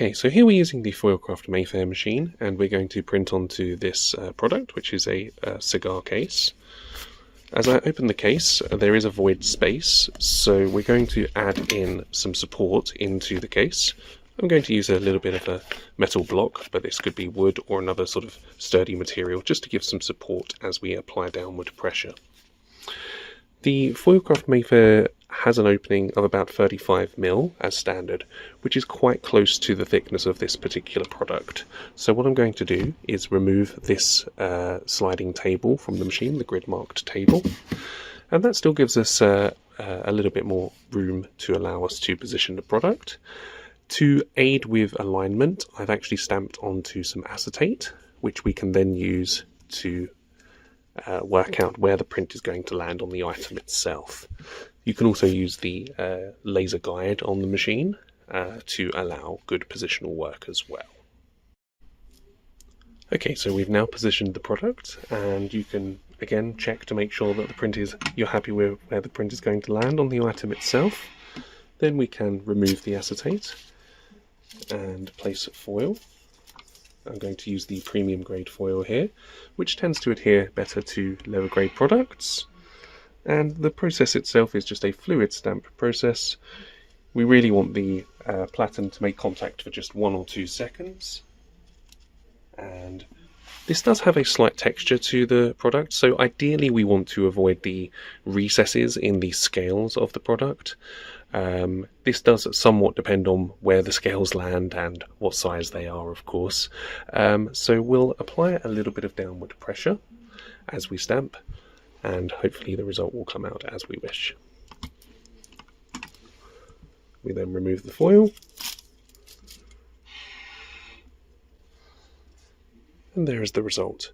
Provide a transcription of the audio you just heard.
Okay, so here we're using the Foilcraft Mayfair machine, and we're going to print onto this product, which is a cigar case. As I open the case, there is a void space, so we're going to add in some support into the case. I'm going to use a little bit of a metal block, but this could be wood or another sort of sturdy material, just to give some support as we apply downward pressure. The Foilcraft Mayfair has an opening of about 35mm as standard, which is quite close to the thickness of this particular product. So what I'm going to do is remove this sliding table from the machine, the grid marked table, and that still gives us a little bit more room to allow us to position the product. To aid with alignment, I've actually stamped onto some acetate, which we can then use to work out where the print is going to land on the item itself. You can also use the laser guide on the machine to allow good positional work as well. Okay, so we've now positioned the product, and you can again check to make sure that the print is, you're happy with where the print is going to land on the item itself. Then we can remove the acetate and place foil. I'm going to use the premium grade foil here, which tends to adhere better to lower grade products. And the process itself is just a fluid stamp process. We really want the platen to make contact for just 1 or 2 seconds. And this does have a slight texture to the product, so ideally we want to avoid the recesses in the scales of the product. This does somewhat depend on where the scales land and what size they are, of course. So we'll apply a little bit of downward pressure as we stamp, and hopefully the result will come out as we wish. We then remove the foil, and there is the result.